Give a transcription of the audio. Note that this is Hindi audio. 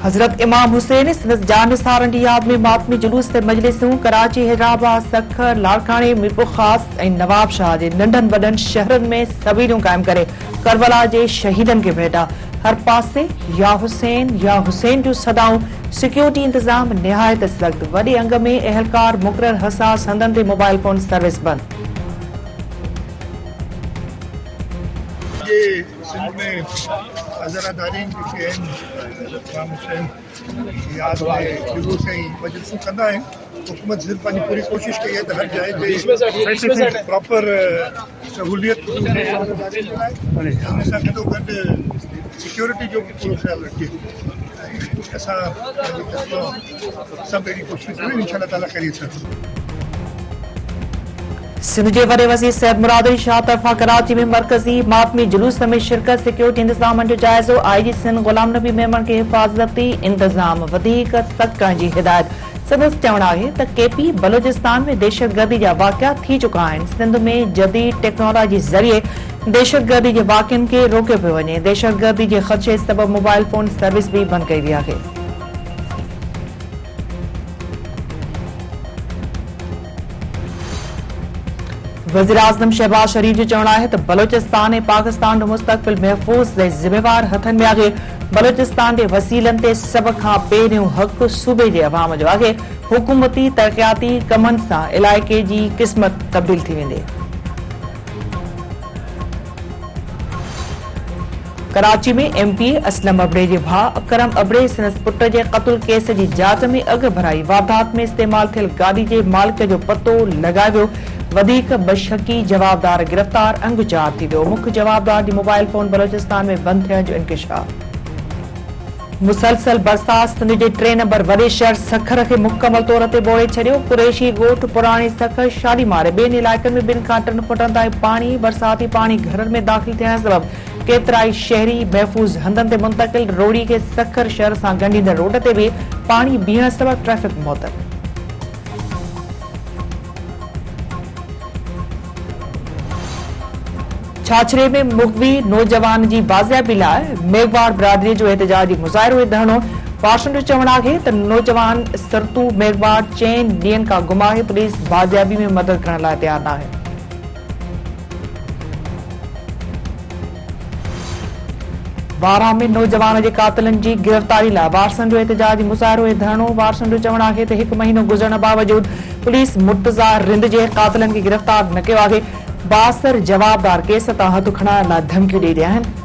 हजरत इमाम हुसैन संदसि जानसारनि जी याद में मातमी जुलूस ते मजलिसूं कराची, हैदराबाद, सखर, लाड़काने, मीरपुर ख़ास ऐं नवाबशाह जे नंढनि वॾनि शहरनि में सबीलियूं क़ाइम करे करबला जे शहीदनि खे भेटा। हर पासे या हुसैन जूं सदाऊं। सिक्योरिटी इंतजाम निहायत सख्त। वॾे अंग में एहलकार मुक़रर। हसास हंधनि ते मोबाइल फोन सर्विस बंद। ये सिंध में अज़रादारीन जेके आहिनि इमाम हुसैन जी याद में जुलूस ऐं मजलिसूं कंदा आहिनि। हुकूमत सिर्फ़ पंहिंजी पूरी कोशिशि कई आहे त हर जाइ ते प्रॉपर सहूलियत हुन सां गॾोगॾु सिक्योरिटी जो बि पूरो ख़्यालु रखिजे। असां पंहिंजी तरफ़ां सभु अहिड़ी कोशिशि कयूं, इंशाअल्लाह ताला करे सघूं। सिंध के वडे वज़ीर सैयद मुराद शाह तरफा कराची में मरकजी मातमी जुलूस में शिरकत। सिक्योरिटी इंतजाम जो जायजो। आईजी सिंध गुलाम नबी मेमन के हिफाजती इंतजाम वधीक सख्त करण जी हिदायत। संदसि चवणु आहे त केपी बलोचिस्तान में दहशतगर्दी जा वाक़िया थी चुका आहिनि। सिंध में जदीद टेक्नोलॉजी ज़रिए दहशतगर्दी के वाक़ियनि खे रोकियो पियो वञे। दहशतगर्दी के ख़दशे सबब मोबाइल फोन सर्विस भी बंद कई वई आहे। वज़ीर आज़म शहबाज शरीफ जो चवणु आहे त बलोचिस्तान ऐं पाकिस्तान जो मुस्तक़बिल महफ़ूज़ ऐं ज़िम्मेवार हथनि में आहे। बलोचिस्तान जे वसीलनि ते सभ खां पहिरियों हक़ सूबे जे अवाम जो आहे। हुकूमती तरक़ियाती कमनि सां इलाइक़े जी क़िस्मत तब्दील थी वेंदी। कराची में MP असलम अबड़े जे भाउ अकरम अबड़े संदसि पुट जे क़त्ल केस जी जांच में अॻु भराई। वारदात में इस्तेमाल थियल गाॾी जे मालिक जो पतो लॻायो वियो। वधीक बशकी जवाबदार गिरफ़्तार। अंगुचार थी वियो। मुख्य जवाबदार जी मोबाइल फोन बलोचिस्तान में बंद थियण जो इंकिशाफ। मुसलसल बरसात सिंध जे 3 नंबर वॾे शहर सखर खे मुकमल तौर ते ॿोड़े छॾियो। कुरैशी ॻोठ, पुराणी सखर, शालीमार ॿियनि इलाइक़नि में 2 खां 3 फुटनि ताईं पाणी। बरसाती पाणी घरनि में दाख़िल थियण सबब केतिराई शहरी महफ़ूज़ हंधनि ते मुंतक़िल। रोड़ी खे सखर शहर सां ॻंढींदड़ रोड ते बि पाणी बीहण सबब ट्रैफ़िक मुअतल। छाछरे में मुग़वी नौजवान जी बाज़ियाबी लाइ मेघवाड़ बिरादरी जो एहतजाजी मुज़ाहिरो ऐं धरणो। वारसनि जो चवणु आहे त नौजवान सरतू मेघवाड़ 4 ॾींहनि खां गुम आहे। पुलिस बाज़ियाबी में मदद करण लाइ तयार न आहे। वारा में नौजवान जे कातिलनि जी गिरफ़्तारी लाइ वारसनि जो एहतजाजी मुज़ाहिरो ऐं धरणो। वारसनि जो चवणु आहे त 1 महीनो गुज़रण बावजूद पुलिस मुर्तज़ा रिंद जे कातिलनि खे गिरफ़्तार न कयो आहे। 62 जवाबदार केस तां हथ खणाइण लाइ धमकियूं ॾेई रहिया आहिनि।